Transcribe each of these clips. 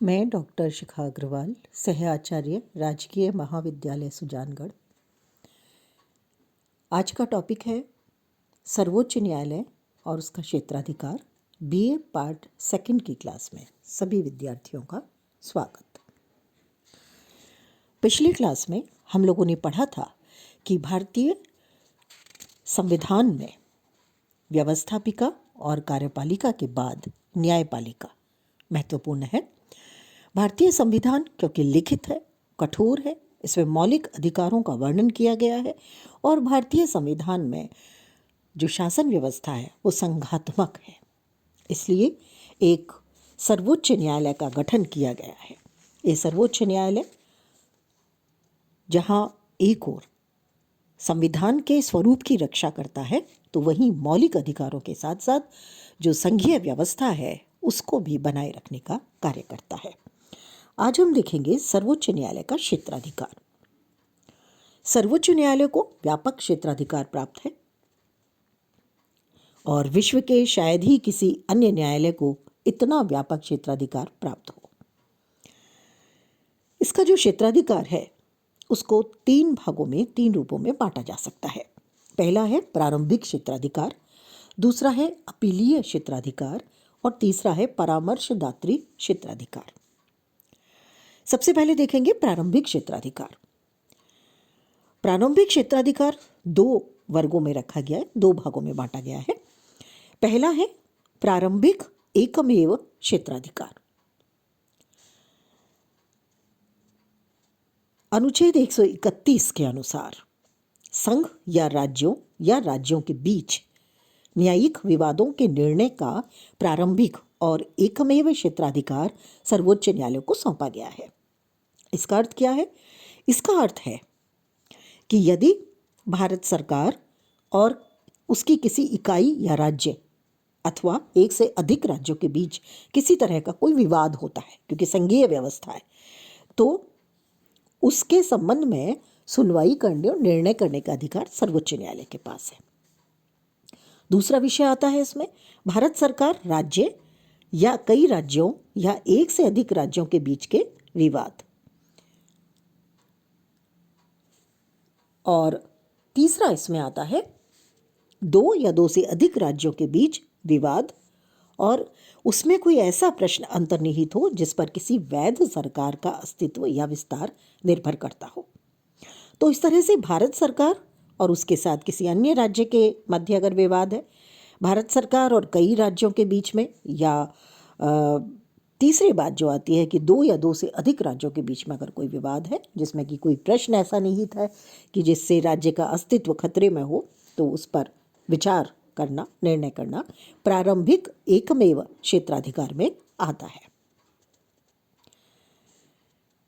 मैं डॉक्टर शिखा अग्रवाल, सह आचार्य, राजकीय महाविद्यालय सुजानगढ़। आज का टॉपिक है सर्वोच्च न्यायालय और उसका क्षेत्राधिकार। बीए पार्ट सेकंड की क्लास में सभी विद्यार्थियों का स्वागत। पिछली क्लास में हम लोगों ने पढ़ा था कि भारतीय संविधान में व्यवस्थापिका और कार्यपालिका के बाद न्यायपालिका महत्वपूर्ण है। भारतीय संविधान क्योंकि लिखित है, कठोर है, इसमें मौलिक अधिकारों का वर्णन किया गया है और भारतीय संविधान में जो शासन व्यवस्था है वो संघात्मक है। इसलिए एक सर्वोच्च न्यायालय का गठन किया गया है। ये सर्वोच्च न्यायालय जहाँ एक ओर संविधान के स्वरूप की रक्षा करता है तो वहीं मौलिक अधिकारों के साथ साथ जो संघीय व्यवस्था है उसको भी बनाए रखने का कार्य करता है। आज हम देखेंगे सर्वोच्च न्यायालय का क्षेत्राधिकार। सर्वोच्च न्यायालय को व्यापक क्षेत्राधिकार प्राप्त है और विश्व के शायद ही किसी अन्य न्यायालय को इतना व्यापक क्षेत्राधिकार प्राप्त हो। इसका जो क्षेत्राधिकार है उसको तीन भागों में, तीन रूपों में बांटा जा सकता है। पहला है प्रारंभिक क्षेत्राधिकार, दूसरा है अपीलीय क्षेत्राधिकार और तीसरा है परामर्शदात्री क्षेत्राधिकार। सबसे पहले देखेंगे प्रारंभिक क्षेत्राधिकार। प्रारंभिक क्षेत्राधिकार दो वर्गों में रखा गया है, दो भागों में बांटा गया है। पहला है प्रारंभिक एकमेव क्षेत्राधिकार। अनुच्छेद 131 के अनुसार संघ या राज्यों के बीच न्यायिक विवादों के निर्णय का प्रारंभिक और एकमेव क्षेत्राधिकार सर्वोच्च न्यायालय को सौंपा गया है। इसका अर्थ क्या है? इसका अर्थ है कि यदि भारत सरकार और उसकी किसी इकाई या राज्य अथवा एक से अधिक राज्यों के बीच किसी तरह का कोई विवाद होता है, क्योंकि संघीय व्यवस्था है, तो उसके संबंध में सुनवाई करने और निर्णय करने का अधिकार सर्वोच्च न्यायालय के पास है। दूसरा विषय आता है इसमें भारत सरकार, राज्य या कई राज्यों या एक से अधिक राज्यों के बीच के विवाद। और तीसरा इसमें आता है दो या दो से अधिक राज्यों के बीच विवाद और उसमें कोई ऐसा प्रश्न अंतर्निहित हो जिस पर किसी वैध सरकार का अस्तित्व या विस्तार निर्भर करता हो। तो इस तरह से भारत सरकार और उसके साथ किसी अन्य राज्य के मध्य अगर विवाद है, भारत सरकार और कई राज्यों के बीच में, या तीसरी बात जो आती है कि दो या दो से अधिक राज्यों के बीच में अगर कोई विवाद है जिसमें कि कोई प्रश्न ऐसा निहित है कि जिससे राज्य का अस्तित्व खतरे में हो, तो उस पर विचार करना, निर्णय करना प्रारंभिक एकमेव क्षेत्राधिकार में आता है।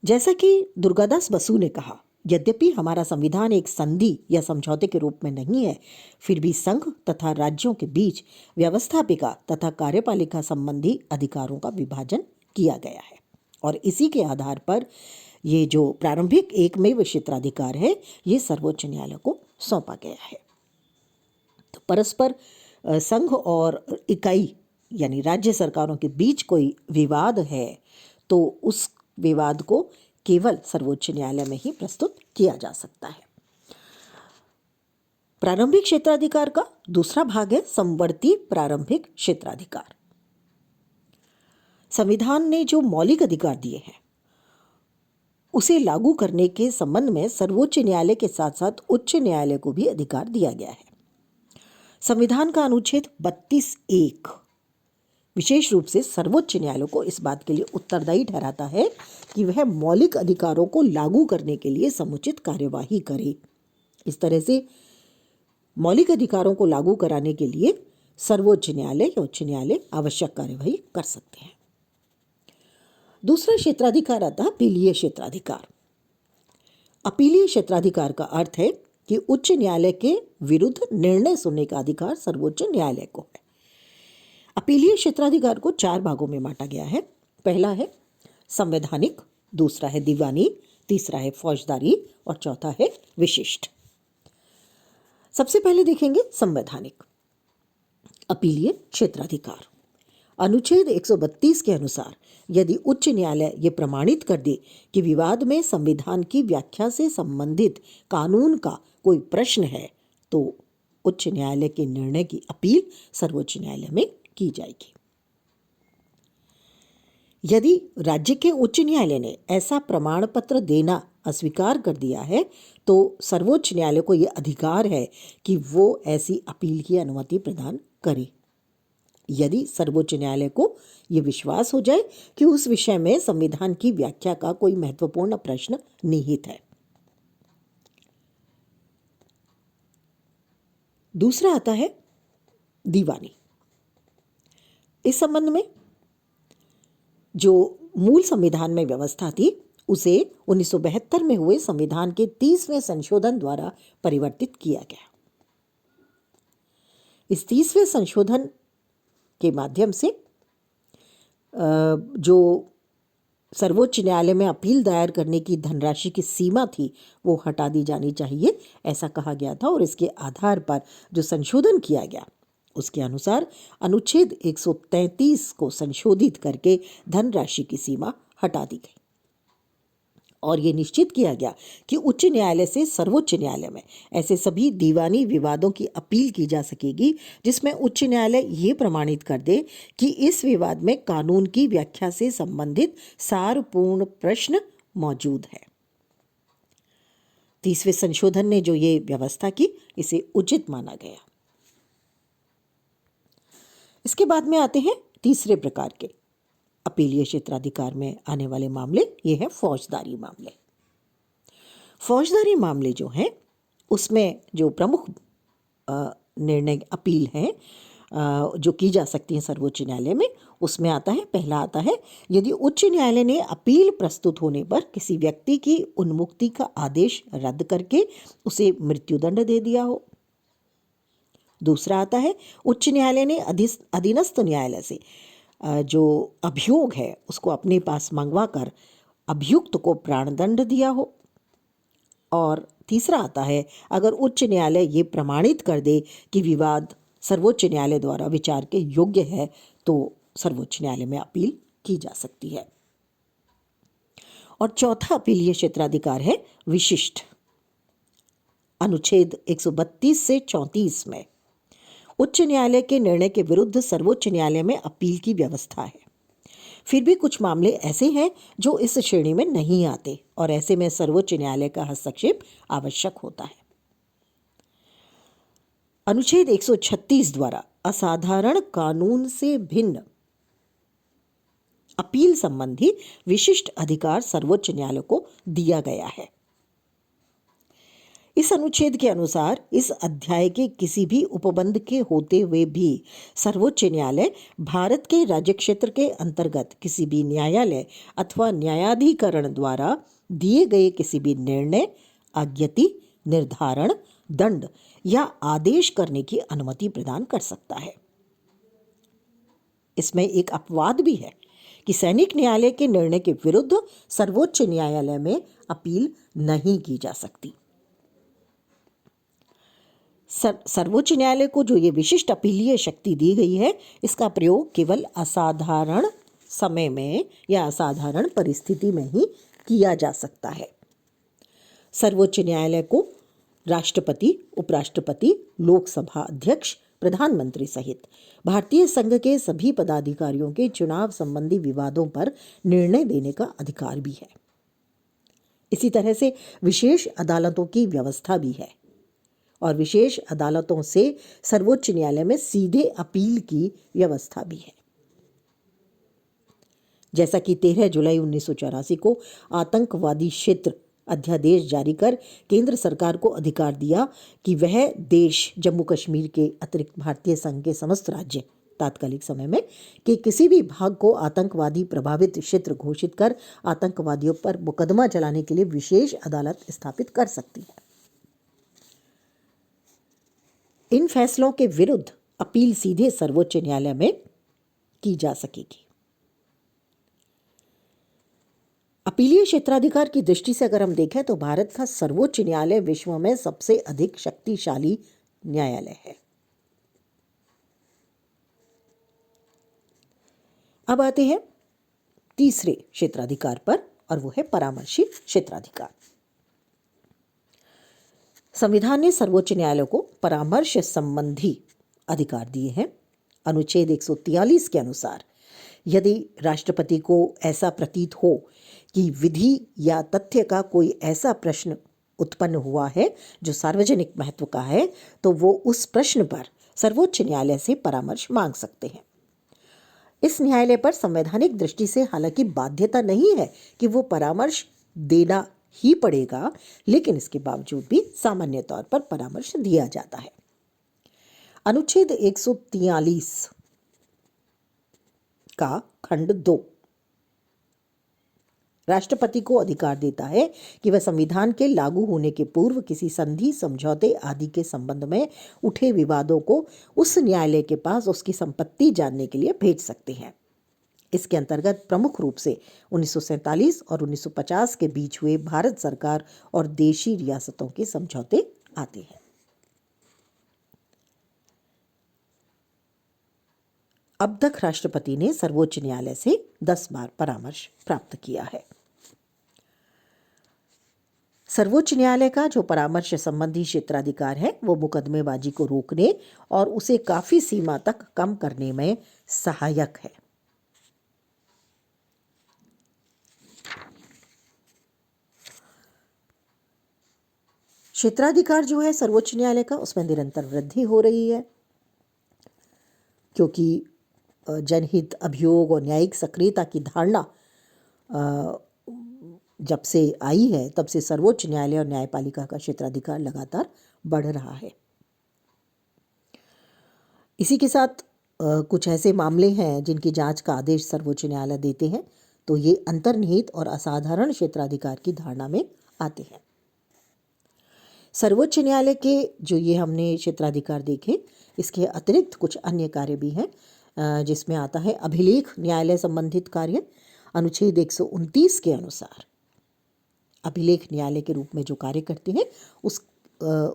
जैसा कि दुर्गादास बसु ने कहा, यद्यपि हमारा संविधान एक संधि या समझौते के रूप में नहीं है, फिर भी संघ तथा राज्यों के बीच व्यवस्थापिका तथा कार्यपालिका संबंधी अधिकारों का विभाजन किया गया है और इसी के आधार पर ये जो प्रारंभिक एकमेव क्षेत्राधिकार है ये सर्वोच्च न्यायालय को सौंपा गया है। तो परस्पर संघ और इकाई यानी राज्य सरकारों के बीच कोई विवाद है तो उस विवाद को केवल सर्वोच्च न्यायालय में ही प्रस्तुत किया जा सकता है। प्रारंभिक क्षेत्राधिकार का दूसरा भाग है समवर्ती प्रारंभिक क्षेत्राधिकार। संविधान ने जो मौलिक अधिकार दिए हैं उसे लागू करने के संबंध में सर्वोच्च न्यायालय के साथ साथ उच्च न्यायालय को भी अधिकार दिया गया है। संविधान का अनुच्छेद 32(1) विशेष रूप से सर्वोच्च न्यायालय को इस बात के लिए उत्तरदायी ठहराता है कि वह मौलिक अधिकारों को लागू करने के लिए समुचित कार्यवाही करे। इस तरह से मौलिक अधिकारों को लागू कराने के लिए सर्वोच्च न्यायालय या उच्च न्यायालय आवश्यक कार्यवाही कर सकते हैं। दूसरा क्षेत्राधिकार आता है अपीलीय क्षेत्राधिकार। अपीलीय क्षेत्राधिकार का अर्थ है कि उच्च न्यायालय के विरुद्ध निर्णय सुनने का अधिकार सर्वोच्च न्यायालय को है। अपीलीय क्षेत्राधिकार को चार भागों में बांटा गया है। पहला है संवैधानिक, दूसरा है दीवानी, तीसरा है फौजदारी और चौथा है विशिष्ट। सबसे पहले देखेंगे संवैधानिक अपीलीय क्षेत्राधिकार। अनुच्छेद 132 के अनुसार यदि उच्च न्यायालय ये प्रमाणित कर दे कि विवाद में संविधान की व्याख्या से संबंधित कानून का कोई प्रश्न है, तो उच्च न्यायालय के निर्णय की अपील सर्वोच्च न्यायालय में की जाएगी। यदि राज्य के उच्च न्यायालय ने ऐसा प्रमाण पत्र देना अस्वीकार कर दिया है, तो सर्वोच्च न्यायालय को यह अधिकार है कि वो ऐसी अपील की अनुमति प्रदान करे, यदि सर्वोच्च न्यायालय को यह विश्वास हो जाए कि उस विषय में संविधान की व्याख्या का कोई महत्वपूर्ण प्रश्न निहित है। दूसरा आता है दीवानी। इस संबंध में जो मूल संविधान में व्यवस्था थी, उसे 1972 में हुए संविधान के 30वें संशोधन द्वारा परिवर्तित किया गया। इस 30वें संशोधन के माध्यम से जो सर्वोच्च न्यायालय में अपील दायर करने की धनराशि की सीमा थी, वो हटा दी जानी चाहिए, ऐसा कहा गया था। और इसके आधार पर जो संशोधन किया गया, उसके अनुसार अनुच्छेद 133 को संशोधित करके धनराशि की सीमा हटा दी गई और ये निश्चित किया गया कि उच्च न्यायालय से सर्वोच्च न्यायालय में ऐसे सभी दीवानी विवादों की अपील की जा सकेगी जिसमें उच्च न्यायालय ये प्रमाणित कर दे कि इस विवाद में कानून की व्याख्या से संबंधित सारपूर्ण प्रश्न मौजूद है। 30वें संशोधन ने जो ये व्यवस्था की, इसे उचित माना गया। इसके बाद में आते हैं तीसरे प्रकार के अपीलीय क्षेत्राधिकार में आने वाले मामले, ये है फौजदारी मामले। फौजदारी मामले जो हैं, उसमें जो प्रमुख निर्णय अपील हैं जो की जा सकती हैं सर्वोच्च न्यायालय में, उसमें आता है, पहला आता है, यदि उच्च न्यायालय ने अपील प्रस्तुत होने पर किसी व्यक्ति की उन्मुक्ति का आदेश रद्द करके उसे मृत्युदंड दे दिया हो। दूसरा आता है, उच्च न्यायालय ने अधीनस्थ न्यायालय से जो अभियोग है उसको अपने पास मंगवा कर अभियुक्त को प्राणदंड दिया हो। और तीसरा आता है, अगर उच्च न्यायालय ये प्रमाणित कर दे कि विवाद सर्वोच्च न्यायालय द्वारा विचार के योग्य है, तो सर्वोच्च न्यायालय में अपील की जा सकती है। और चौथा अपीलीय क्षेत्राधिकार है विशिष्ट। अनुच्छेद 132 से 34 में उच्च न्यायालय के निर्णय के विरुद्ध सर्वोच्च न्यायालय में अपील की व्यवस्था है। फिर भी कुछ मामले ऐसे हैं जो इस श्रेणी में नहीं आते और ऐसे में सर्वोच्च न्यायालय का हस्तक्षेप आवश्यक होता है। अनुच्छेद 136 द्वारा असाधारण कानून से भिन्न अपील संबंधी विशिष्ट अधिकार सर्वोच्च न्यायालय को दिया गया है। इस अनुच्छेद के अनुसार इस अध्याय के किसी भी उपबंध के होते हुए भी सर्वोच्च न्यायालय भारत के राज्य क्षेत्र के अंतर्गत किसी भी न्यायालय अथवा न्यायाधिकरण द्वारा दिए गए किसी भी निर्णय, आज्ञति, निर्धारण, दंड या आदेश करने की अनुमति प्रदान कर सकता है। इसमें एक अपवाद भी है कि सैनिक न्यायालय के निर्णय के विरुद्ध सर्वोच्च न्यायालय में अपील नहीं की जा सकती। सर्वोच्च न्यायालय को जो ये विशिष्ट अपीलीय शक्ति दी गई है, इसका प्रयोग केवल असाधारण समय में या असाधारण परिस्थिति में ही किया जा सकता है। सर्वोच्च न्यायालय को राष्ट्रपति, उपराष्ट्रपति, लोकसभा अध्यक्ष, प्रधानमंत्री सहित भारतीय संघ के सभी पदाधिकारियों के चुनाव संबंधी विवादों पर निर्णय देने का अधिकार भी है। इसी तरह से विशेष अदालतों की व्यवस्था भी है और विशेष अदालतों से सर्वोच्च न्यायालय में सीधे अपील की व्यवस्था भी है। जैसा कि 13 जुलाई 1984 को आतंकवादी क्षेत्र अध्यादेश जारी कर केंद्र सरकार को अधिकार दिया कि वह देश जम्मू कश्मीर के अतिरिक्त भारतीय संघ के समस्त राज्य तात्कालिक समय में कि किसी भी भाग को आतंकवादी प्रभावित क्षेत्र घोषित कर आतंकवादियों पर मुकदमा चलाने के लिए विशेष अदालत स्थापित कर सकती है। इन फैसलों के विरुद्ध अपील सीधे सर्वोच्च न्यायालय में की जा सकेगी। अपीलीय क्षेत्राधिकार की दृष्टि से अगर हम देखें तो भारत का सर्वोच्च न्यायालय विश्व में सबसे अधिक शक्तिशाली न्यायालय है। अब आते हैं तीसरे क्षेत्राधिकार पर, और वो है परामर्शी क्षेत्राधिकार। संविधान ने सर्वोच्च न्यायालय को परामर्श संबंधी अधिकार दिए हैं। अनुच्छेद 143 के अनुसार यदि राष्ट्रपति को ऐसा प्रतीत हो कि विधि या तथ्य का कोई ऐसा प्रश्न उत्पन्न हुआ है जो सार्वजनिक महत्व का है, तो वो उस प्रश्न पर सर्वोच्च न्यायालय से परामर्श मांग सकते हैं। इस न्यायालय पर संवैधानिक दृष्टि से हालांकि बाध्यता नहीं है कि वो परामर्श देना ही पड़ेगा, लेकिन इसके बावजूद भी सामान्य तौर पर परामर्श दिया जाता है। अनुच्छेद 143 का खंड 2 राष्ट्रपति को अधिकार देता है कि वह संविधान के लागू होने के पूर्व किसी संधि, समझौते आदि के संबंध में उठे विवादों को उस न्यायालय के पास उसकी संपत्ति जानने के लिए भेज सकते हैं। इसके अंतर्गत प्रमुख रूप से 1947 और 1950 के बीच हुए भारत सरकार और देशी रियासतों के समझौते आते हैं। अब तक राष्ट्रपति ने सर्वोच्च न्यायालय से 10 बार परामर्श प्राप्त किया है। सर्वोच्च न्यायालय का जो परामर्श संबंधी क्षेत्राधिकार है वो मुकदमेबाजी को रोकने और उसे काफी सीमा तक कम करने में सहायक है। क्षेत्राधिकार जो है सर्वोच्च न्यायालय का, उसमें निरंतर वृद्धि हो रही है, क्योंकि जनहित, अभियोग और न्यायिक सक्रियता की धारणा जब से आई है तब से सर्वोच्च न्यायालय और न्यायपालिका का क्षेत्राधिकार लगातार बढ़ रहा है। इसी के साथ कुछ ऐसे मामले हैं जिनकी जांच का आदेश सर्वोच्च न्यायालय देते हैं, तो ये अंतर्निहित और असाधारण क्षेत्राधिकार की धारणा में आते हैं। सर्वोच्च न्यायालय के जो ये हमने क्षेत्राधिकार देखे, इसके अतिरिक्त कुछ अन्य कार्य भी हैं, जिसमें आता है अभिलेख न्यायालय संबंधित कार्य। अनुच्छेद 129 के अनुसार अभिलेख न्यायालय के रूप में जो कार्य करते हैं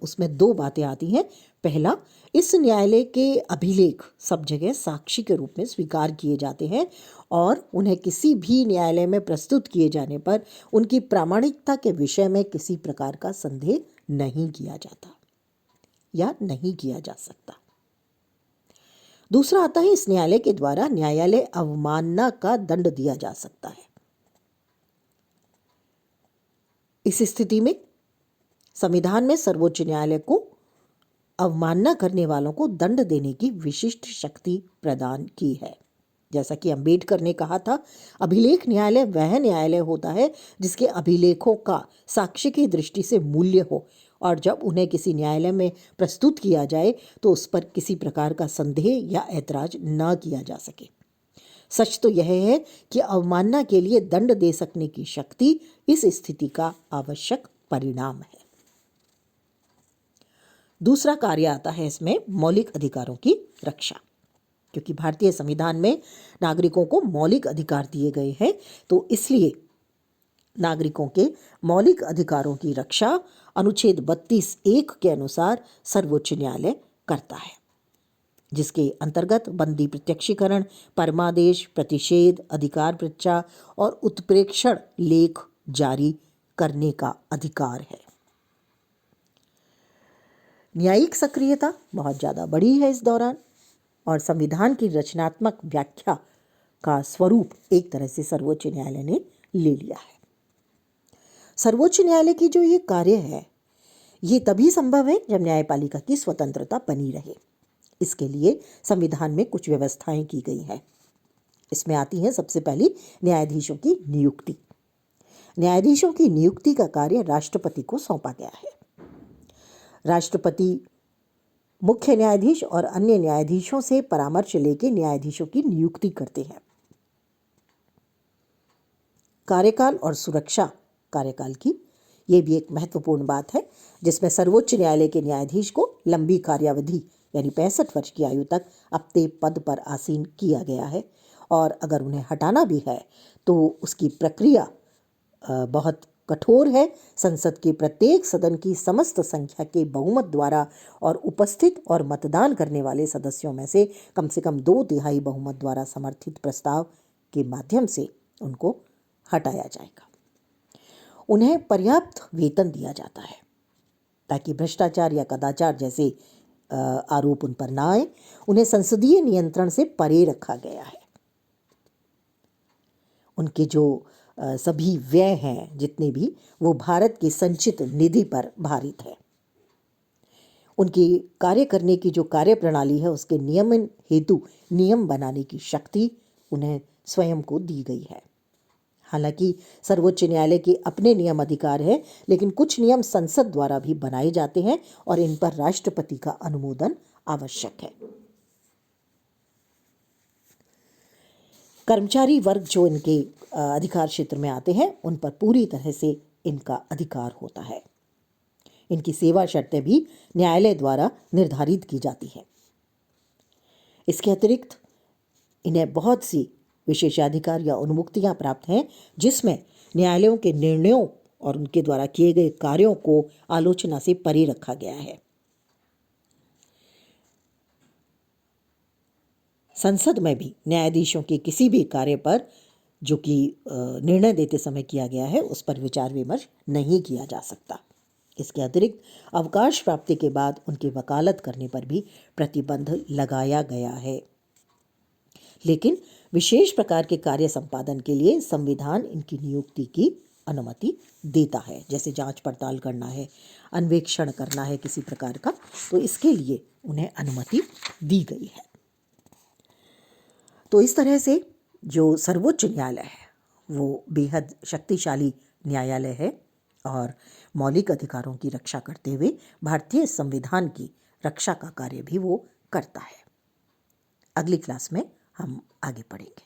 उसमें 2 बातें आती हैं। पहला, इस न्यायालय के अभिलेख सब जगह साक्षी के रूप में स्वीकार किए जाते हैं और उन्हें किसी भी न्यायालय में प्रस्तुत किए जाने पर उनकी प्रामाणिकता के विषय में किसी प्रकार का संदेह नहीं किया जाता या नहीं किया जा सकता। दूसरा आता है, इस न्यायालय के द्वारा न्यायालय अवमानना का दंड दिया जा सकता है। इस स्थिति में संविधान में सर्वोच्च न्यायालय को अवमानना करने वालों को दंड देने की विशिष्ट शक्ति प्रदान की है। जैसा कि अंबेडकर ने कहा था, अभिलेख न्यायालय वह न्यायालय होता है जिसके अभिलेखों का साक्ष्य की दृष्टि से मूल्य हो और जब उन्हें किसी न्यायालय में प्रस्तुत किया जाए तो उस पर किसी प्रकार का संदेह या ऐतराज न किया जा सके। सच तो यह है कि अवमानना के लिए दंड दे सकने की शक्ति इस स्थिति का आवश्यक परिणाम है। दूसरा कार्य आता है इसमें मौलिक अधिकारों की रक्षा। क्योंकि भारतीय संविधान में नागरिकों को मौलिक अधिकार दिए गए हैं, तो इसलिए नागरिकों के मौलिक अधिकारों की रक्षा अनुच्छेद 32(1) के अनुसार सर्वोच्च न्यायालय करता है, जिसके अंतर्गत बंदी प्रत्यक्षीकरण, परमादेश, प्रतिषेध, अधिकार पृच्छा और उत्प्रेक्षण लेख जारी करने का अधिकार है। न्यायिक सक्रियता बहुत ज़्यादा बढ़ी है इस दौरान और संविधान की रचनात्मक व्याख्या का स्वरूप एक तरह से सर्वोच्च न्यायालय ने ले लिया है। सर्वोच्च न्यायालय की जो ये कार्य है, ये तभी संभव है जब न्यायपालिका की स्वतंत्रता बनी रहे। इसके लिए संविधान में कुछ व्यवस्थाएं की गई हैं। इसमें आती है सबसे पहली न्यायाधीशों की नियुक्ति। न्यायाधीशों की नियुक्ति का कार्य राष्ट्रपति को सौंपा गया है। राष्ट्रपति मुख्य न्यायाधीश और अन्य न्यायाधीशों से परामर्श लेकर न्यायाधीशों की नियुक्ति करते हैं। कार्यकाल और सुरक्षा कार्यकाल की ये भी एक महत्वपूर्ण बात है, जिसमें सर्वोच्च न्यायालय के न्यायाधीश को लंबी कार्यावधि यानी 65 वर्ष की आयु तक अपने पद पर आसीन किया गया है और अगर उन्हें हटाना भी है तो उसकी प्रक्रिया बहुत कठोर है। संसद के प्रत्येक सदन की समस्त संख्या के बहुमत द्वारा और उपस्थित और मतदान करने वाले सदस्यों में से कम 2/3 बहुमत द्वारा समर्थित प्रस्ताव के माध्यम से उनको हटाया जाएगा। उन्हें पर्याप्त वेतन दिया जाता है ताकि भ्रष्टाचार या कदाचार जैसे आरोप उन पर ना आए। उन्हें संसदीय नियंत्रण से परे रखा गया है। उनके जो सभी व्यय हैं जितने भी, वो भारत की संचित निधि पर भारित है। उनकी कार्य करने की जो कार्य प्रणाली है उसके नियमन हेतु नियम बनाने की शक्ति उन्हें स्वयं को दी गई है। हालांकि सर्वोच्च न्यायालय के अपने नियम अधिकार है, लेकिन कुछ नियम संसद द्वारा भी बनाए जाते हैं और इन पर राष्ट्रपति का अनुमोदन आवश्यक है। कर्मचारी वर्ग जो इनके अधिकार क्षेत्र में आते हैं उन पर पूरी तरह से इनका अधिकार होता है। इनकी सेवा शर्तें भी न्यायालय द्वारा निर्धारित की जाती हैं। इसके अतिरिक्त इन्हें बहुत सी विशेषाधिकार या उन्मुक्तियां प्राप्त हैं, जिसमें न्यायालयों के निर्णयों और उनके द्वारा किए गए कार्यों को आलोचना से परे रखा गया है। संसद में भी न्यायाधीशों के किसी भी कार्य पर जो कि निर्णय देते समय किया गया है उस पर विचार विमर्श नहीं किया जा सकता। इसके अतिरिक्त अवकाश प्राप्ति के बाद उनकी वकालत करने पर भी प्रतिबंध लगाया गया है। लेकिन विशेष प्रकार के कार्य संपादन के लिए संविधान इनकी नियुक्ति की अनुमति देता है, जैसे जांच पड़ताल करना है, अन्वेषण करना है किसी प्रकार का, तो इसके लिए उन्हें अनुमति दी गई है। तो इस तरह से जो सर्वोच्च न्यायालय है वो बेहद शक्तिशाली न्यायालय है और मौलिक अधिकारों की रक्षा करते हुए भारतीय संविधान की रक्षा का कार्य भी वो करता है। अगली क्लास में हम आगे पढ़ेंगे।